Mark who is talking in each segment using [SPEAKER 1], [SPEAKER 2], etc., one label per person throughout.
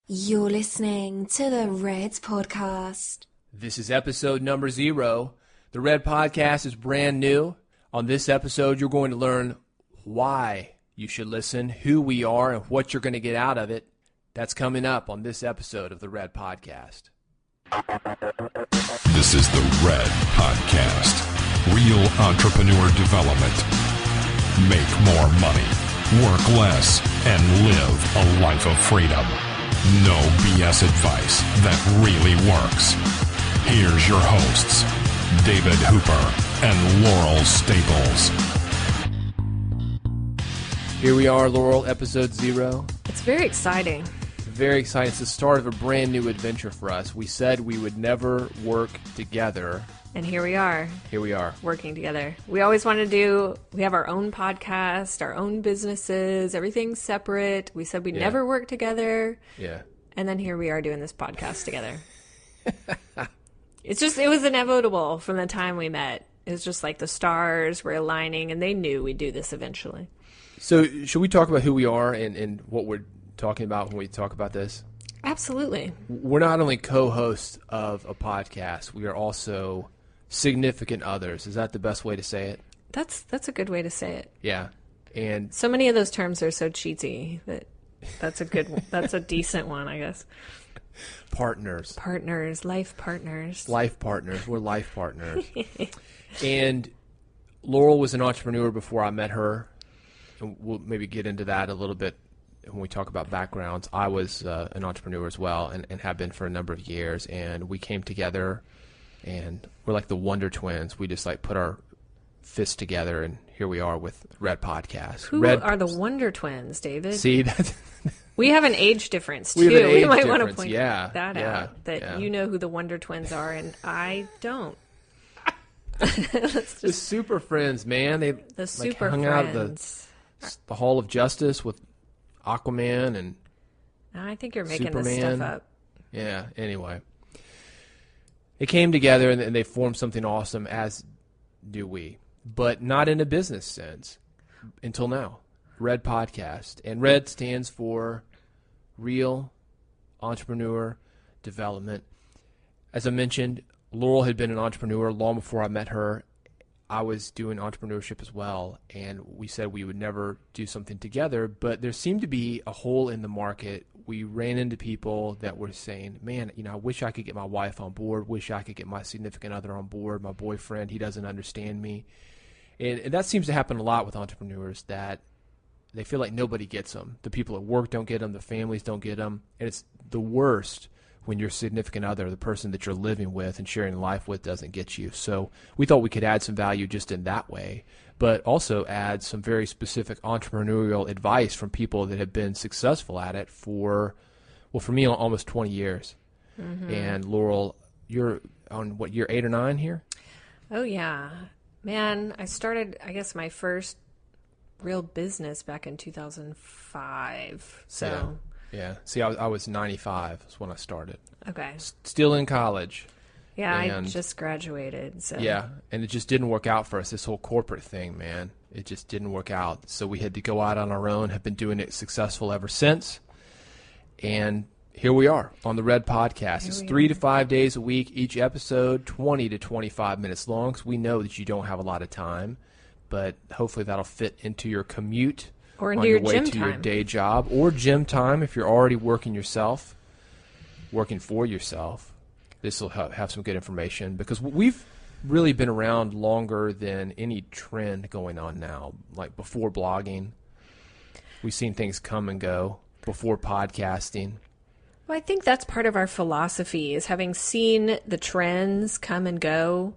[SPEAKER 1] You're listening to the Red Podcast.
[SPEAKER 2] This is episode number 0. The Red Podcast is brand new. On this episode, you're going to learn why you should listen, who we are, and what you're going to get out of it. That's coming up on this episode of the Red Podcast.
[SPEAKER 3] This is the Red Podcast. Real entrepreneur development. Make more money, work less, and live a life of freedom. No BS advice that really works. Here's your hosts, David Hooper and Laurel Staples.
[SPEAKER 2] Here we are, Laurel, episode 0.
[SPEAKER 4] It's very exciting.
[SPEAKER 2] Very exciting. It's the start of a brand new adventure for us. We said we would never work together.
[SPEAKER 4] And here we are.
[SPEAKER 2] Here we are.
[SPEAKER 4] Working together. We always want to we have our own podcast, our own businesses, everything's separate. We said we'd never work together.
[SPEAKER 2] Yeah.
[SPEAKER 4] And then here we are doing this podcast together. It was inevitable from the time we met. It was just like the stars were aligning and they knew we'd do this eventually.
[SPEAKER 2] So should we talk about who we are and what we're talking about when we talk about this?
[SPEAKER 4] Absolutely.
[SPEAKER 2] We're not only co-hosts of a podcast, we are also significant others. Is that the best way to say it?
[SPEAKER 4] That's a good way to say it.
[SPEAKER 2] Yeah. And
[SPEAKER 4] so many of those terms are so cheesy that's a good one. That's a decent one, I guess.
[SPEAKER 2] Partners.
[SPEAKER 4] Life partners.
[SPEAKER 2] Life partners. We're life partners. And Laurel was an entrepreneur before I met her. And we'll maybe get into that a little bit when we talk about backgrounds. I was an entrepreneur as well and have been for a number of years. And we came together and we're like the Wonder Twins. We just like put our fists together and here we are with Red Podcast.
[SPEAKER 4] Who are the Wonder Twins, David?
[SPEAKER 2] See, that's...
[SPEAKER 4] We have an age difference, too.
[SPEAKER 2] We
[SPEAKER 4] might want to point that out.
[SPEAKER 2] That
[SPEAKER 4] you know who the Wonder Twins are, and I don't.
[SPEAKER 2] The Super Friends, man.
[SPEAKER 4] The Super
[SPEAKER 2] hung
[SPEAKER 4] Friends.
[SPEAKER 2] Out the Hall of Justice with Aquaman and
[SPEAKER 4] I think you're making
[SPEAKER 2] Superman.
[SPEAKER 4] this stuff up.
[SPEAKER 2] Yeah, anyway. They came together and they formed something awesome, as do we. But not in a business sense until now. Red Podcast. And Red stands for Real Entrepreneur Development. As I mentioned, Laurel had been an entrepreneur long before I met her. I was doing entrepreneurship as well, and we said we would never do something together, but there seemed to be a hole in the market. We ran into people that were saying, man, I wish I could get my wife on board, wish I could get my significant other on board, my boyfriend, he doesn't understand me. And that seems to happen a lot with entrepreneurs, that they feel like nobody gets them. The people at work don't get them, the families don't get them, and it's the worst when your significant other, the person that you're living with and sharing life with, doesn't get you. So we thought we could add some value just in that way, but also add some very specific entrepreneurial advice from people that have been successful at it for me, almost 20 years. Mm-hmm. And Laurel, you're on what, year 8 or 9 here?
[SPEAKER 4] Oh, yeah. Man, I started, I guess, my first real business back in 2005. So
[SPEAKER 2] yeah. See, I was 95 is when I started.
[SPEAKER 4] Okay.
[SPEAKER 2] Still in college.
[SPEAKER 4] Yeah, I just graduated. So
[SPEAKER 2] yeah, and it just didn't work out for us. This whole corporate thing, man, it just didn't work out. So we had to go out on our own. Have been doing it successful ever since. And here we are on the Red Podcast. It's 3 to 5 days a week. Each episode 20 to 25 minutes long. Because we know that you don't have a lot of time. But hopefully that'll fit into your commute
[SPEAKER 4] or into
[SPEAKER 2] on
[SPEAKER 4] your
[SPEAKER 2] way
[SPEAKER 4] gym
[SPEAKER 2] to
[SPEAKER 4] time.
[SPEAKER 2] your day job or gym time if you're already working for yourself. This will have some good information because we've really been around longer than any trend going on now. Like before blogging, we've seen things come and go. Before podcasting.
[SPEAKER 4] Well, I think that's part of our philosophy is having seen the trends come and go.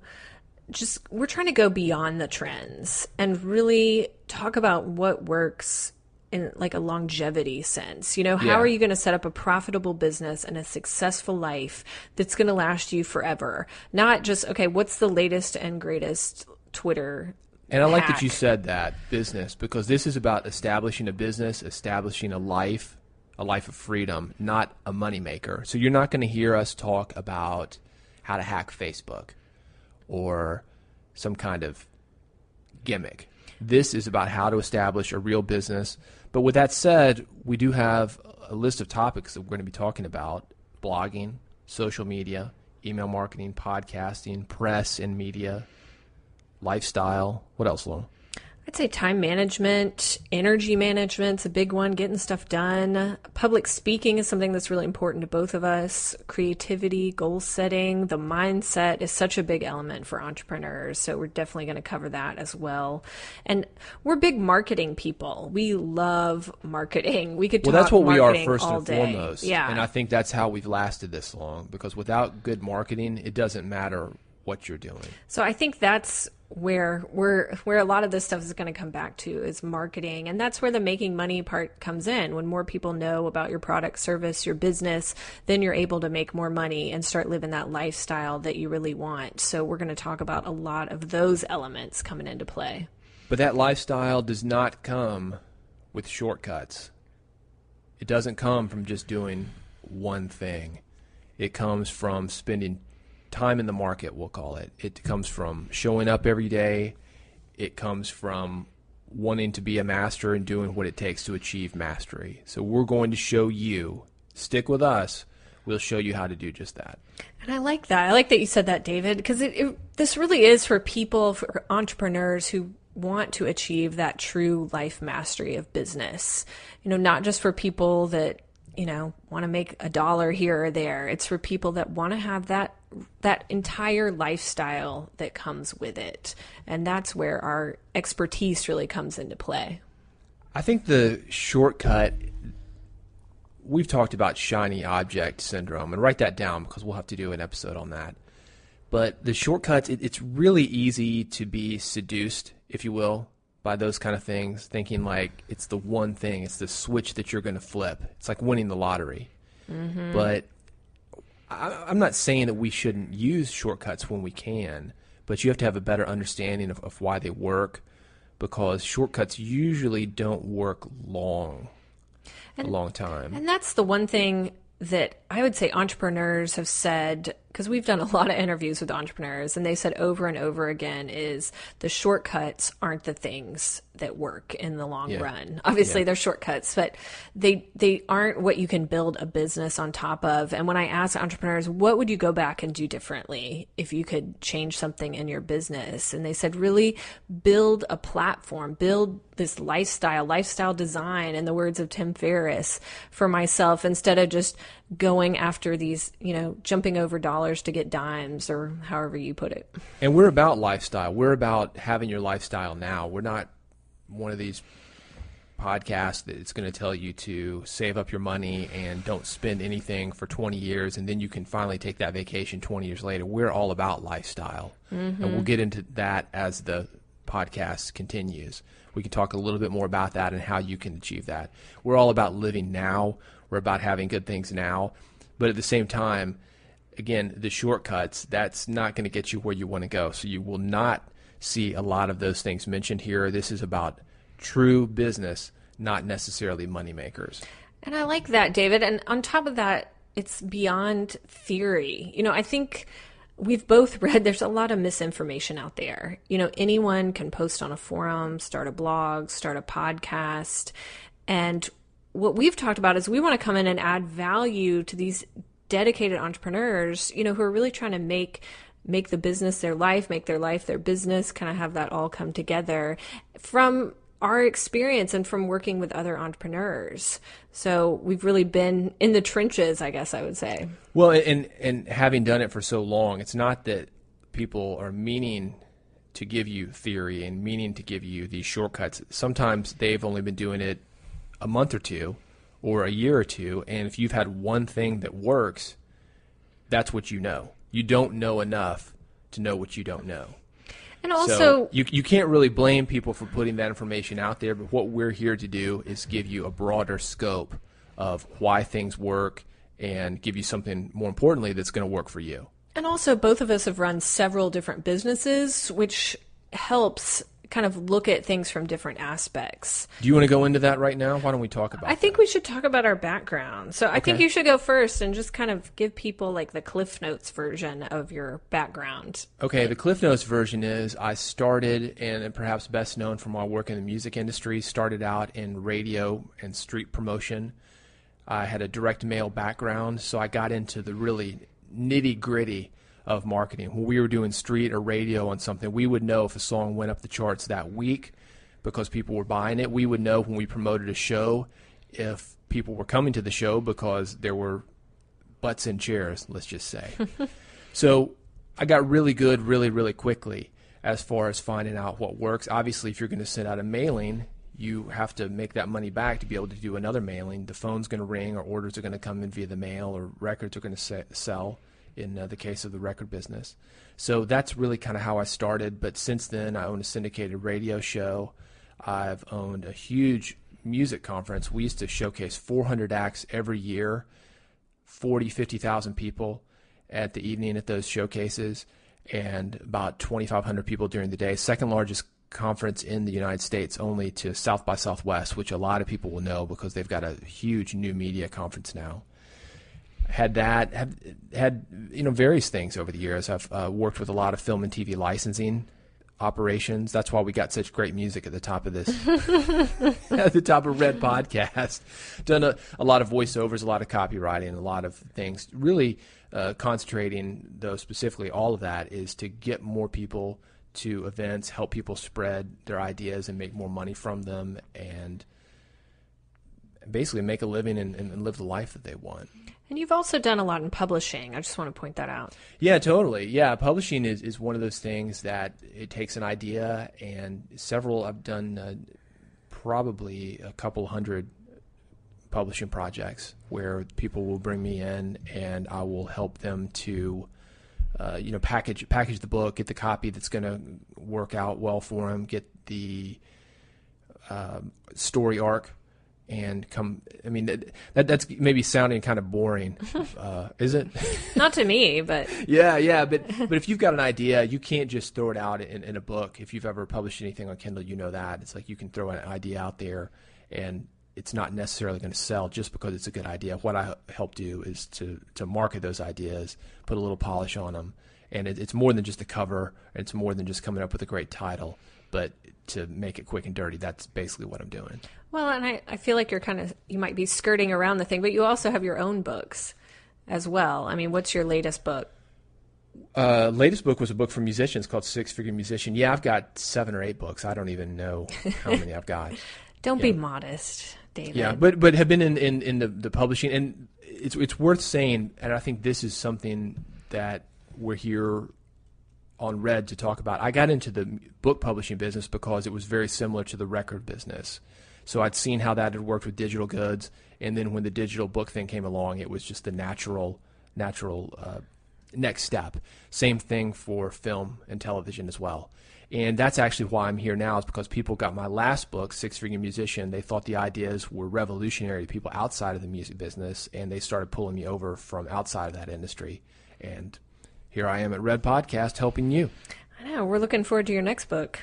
[SPEAKER 4] We're trying to go beyond the trends and really talk about what works in like a longevity sense. How are you going to set up a profitable business and a successful life that's going to last you forever? Not just, okay, what's the latest and greatest Twitter
[SPEAKER 2] And I like
[SPEAKER 4] hack?
[SPEAKER 2] that you said that, business, because this is about establishing a business, establishing a life of freedom, not a moneymaker. So you're not going to hear us talk about how to hack Facebook or some kind of gimmick. This is about how to establish a real business, But with that said, we do have a list of topics that we're going to be talking about: blogging, social media, email marketing, podcasting, press and media, lifestyle. What else, Laurel?
[SPEAKER 4] I'd say time management, energy management's a big one, getting stuff done. Public speaking is something that's really important to both of us. Creativity, goal setting, the mindset is such a big element for entrepreneurs. So we're definitely going to cover that as well. And we're big marketing people. We love marketing. We could talk
[SPEAKER 2] that's what we are
[SPEAKER 4] marketing
[SPEAKER 2] first
[SPEAKER 4] all
[SPEAKER 2] and
[SPEAKER 4] day.
[SPEAKER 2] foremost.
[SPEAKER 4] Yeah.
[SPEAKER 2] And I think that's how we've lasted this long, because without good marketing, it doesn't matter what you're doing.
[SPEAKER 4] So I think that's where a lot of this stuff is going to come back to, is marketing. And that's where the making money part comes in. When more people know about your product, service, your business, then you're able to make more money and start living that lifestyle that you really want. So we're going to talk about a lot of those elements coming into play.
[SPEAKER 2] But that lifestyle does not come with shortcuts. It doesn't come from just doing one thing. It comes from spending time in the market, we'll call it. It comes from showing up every day. It comes from wanting to be a master and doing what it takes to achieve mastery. So we're going to show you, stick with us, we'll show you how to do just that.
[SPEAKER 4] And I like that. I like that you said that, David, because this really is for people, for entrepreneurs who want to achieve that true life mastery of business. Not just for people that, want to make $1 here or there. It's for people that want to have that entire lifestyle that comes with it. And that's where our expertise really comes into play.
[SPEAKER 2] I think the shortcut, we've talked about shiny object syndrome, and write that down because we'll have to do an episode on that. But the shortcuts, it's really easy to be seduced, if you will, by those kind of things, thinking like it's the one thing, it's the switch that you're going to flip. It's like winning the lottery. Mm-hmm. But I'm not saying that we shouldn't use shortcuts when we can, but you have to have a better understanding of why they work, because shortcuts usually don't work a long time.
[SPEAKER 4] And that's the one thing that I would say entrepreneurs have said, because we've done a lot of interviews with entrepreneurs, and they said over and over again is the shortcuts aren't the things that work in the long run. Obviously, they're shortcuts, but they aren't what you can build a business on top of. And when I ask entrepreneurs, what would you go back and do differently if you could change something in your business? And they said, really build a platform, build this lifestyle design, in the words of Tim Ferriss, for myself, instead of just going after these, jumping over dollars to get dimes, or however you put it.
[SPEAKER 2] And we're about lifestyle. We're about having your lifestyle now. We're not one of these podcasts that it's going to tell you to save up your money and don't spend anything for 20 years and then you can finally take that vacation 20 years later. We're all about lifestyle. Mm-hmm. And we'll get into that as the podcast continues. We can talk a little bit more about that and how you can achieve that. We're all about living now. We're about having good things now. But at the same time, again, the shortcuts, that's not going to get you where you want to go. So you will not see a lot of those things mentioned here. This is about true business, not necessarily money makers.
[SPEAKER 4] And I like that, David. And on top of that, it's beyond theory. I think we've both read there's a lot of misinformation out there. Anyone can post on a forum, start a blog, start a podcast. And what we've talked about is we want to come in and add value to these dedicated entrepreneurs, who are really trying to make the business their life, make their life their business, kind of have that all come together from our experience and from working with other entrepreneurs. So we've really been in the trenches, I guess I would say.
[SPEAKER 2] Well, and having done it for so long, it's not that people are meaning to give you theory and meaning to give you these shortcuts. Sometimes they've only been doing it a month or two or a year or two, and if you've had one thing that works, that's what you know. You don't know enough to know what you don't know.
[SPEAKER 4] And also,
[SPEAKER 2] so you can't really blame people for putting that information out there, but what we're here to do is give you a broader scope of why things work and give you something, more importantly, that's going to work for you.
[SPEAKER 4] And also, both of us have run several different businesses, which helps kind of look at things from different aspects.
[SPEAKER 2] Do you want to go into that right now? Why don't we talk about
[SPEAKER 4] I think we should talk about our background. So I think you should go first and just kind of give people like the Cliff Notes version of your background.
[SPEAKER 2] Okay, the Cliff Notes version is I started, and perhaps best known from my work in the music industry, started out in radio and street promotion. I had a direct mail background, so I got into the really nitty-gritty of marketing. When we were doing street or radio on something, we would know if a song went up the charts that week because people were buying it. We would know when we promoted a show if people were coming to the show because there were butts in chairs, let's just say. So I got really good really, really quickly as far as finding out what works. Obviously, if you're going to send out a mailing, you have to make that money back to be able to do another mailing. The phone's going to ring, or orders are going to come in via the mail, or records are going to sell in the case of the record business. So that's really kind of how I started. But since then, I own a syndicated radio show. I've owned a huge music conference. We used to showcase 400 acts every year, 50,000 people at the evening at those showcases, and about 2,500 people during the day. Second largest conference in the United States, only to South by Southwest, which a lot of people will know because they've got a huge new media conference now. Had various things over the years. I've worked with a lot of film and TV licensing operations. That's why we got such great music at the top of this, at the top of Red Podcast. Done a lot of voiceovers, a lot of copywriting, a lot of things. Really concentrating, though, specifically all of that is to get more people to events, help people spread their ideas and make more money from them, and basically make a living and live the life that they want.
[SPEAKER 4] And you've also done a lot in publishing. I just want to point that out.
[SPEAKER 2] Yeah, totally. Yeah, publishing is one of those things that it takes an idea, and several, I've done probably a couple hundred publishing projects where people will bring me in and I will help them to package the book, get the copy that's going to work out well for them, get the story arc. And that's maybe sounding kind of boring, is it?
[SPEAKER 4] Not to me, but
[SPEAKER 2] yeah. But if you've got an idea, you can't just throw it out in a book. If you've ever published anything on Kindle, you know that it's like you can throw an idea out there, and it's not necessarily going to sell just because it's a good idea. What I help do is to market those ideas, put a little polish on them, and it's more than just a cover. It's more than just coming up with a great title, but to make it quick and dirty. That's basically what I'm doing.
[SPEAKER 4] Well, and I feel like you might be skirting around the thing, but you also have your own books as well. I mean, what's your latest book?
[SPEAKER 2] Latest book was a book for musicians called Six Figure Musician. Yeah, I've got 7 or 8 books. I don't even know how many I've got.
[SPEAKER 4] Don't be modest, David.
[SPEAKER 2] Yeah, but have been in the publishing, and it's worth saying, and I think this is something that we're here on Red to talk about. I got into the book publishing business because it was very similar to the record business. So I'd seen how that had worked with digital goods, and then when the digital book thing came along, it was just the natural next step. Same thing for film and television as well. And that's actually why I'm here now, is because people got my last book, Six Figure Musician. They thought the ideas were revolutionary to people outside of the music business, and they started pulling me over from outside of that industry. And here I am at Red Podcast helping you.
[SPEAKER 4] I know. We're looking forward to your next book.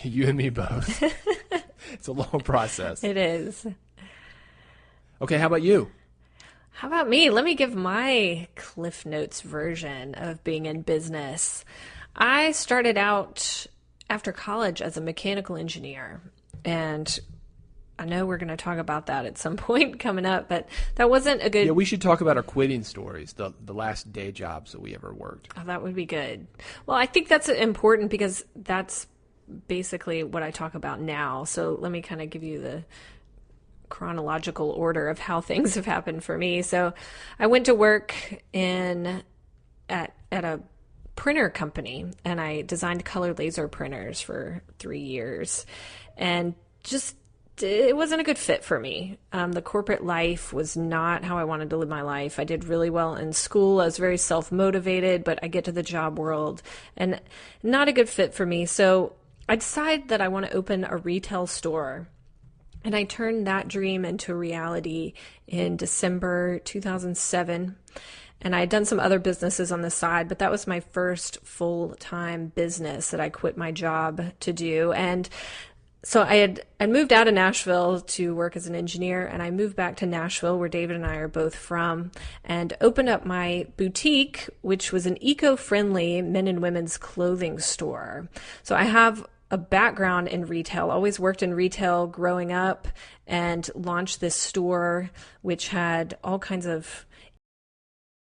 [SPEAKER 2] You and me both. It's a long process.
[SPEAKER 4] It is.
[SPEAKER 2] Okay, how about you?
[SPEAKER 4] How about me? Let me give my Cliff Notes version of being in business. I started out after college as a mechanical engineer, and I know we're going to talk about that at some point coming up, but that wasn't a good...
[SPEAKER 2] Yeah, we should talk about our quitting stories, the last day jobs that we ever worked.
[SPEAKER 4] Oh, that would be good. Well, I think that's important because that's basically what I talk about now. So let me kind of give you the chronological order of how things have happened for me. So I went to work at a printer company, and I designed color laser printers for 3 years, and just it wasn't a good fit for me. The corporate life was not how I wanted to live my life. I did really well in school. I was very self-motivated, but I get to the job world and not a good fit for me. So I decided that I want to open a retail store, and I turned that dream into reality in December 2007. And I had done some other businesses on the side, but that was my first full-time business that I quit my job to do. And so I moved out of Nashville to work as an engineer, and I moved back to Nashville, where David and I are both from, and opened up my boutique, which was an eco-friendly men and women's clothing store. So I have a background in retail, always worked in retail growing up, and launched this store, which had all kinds of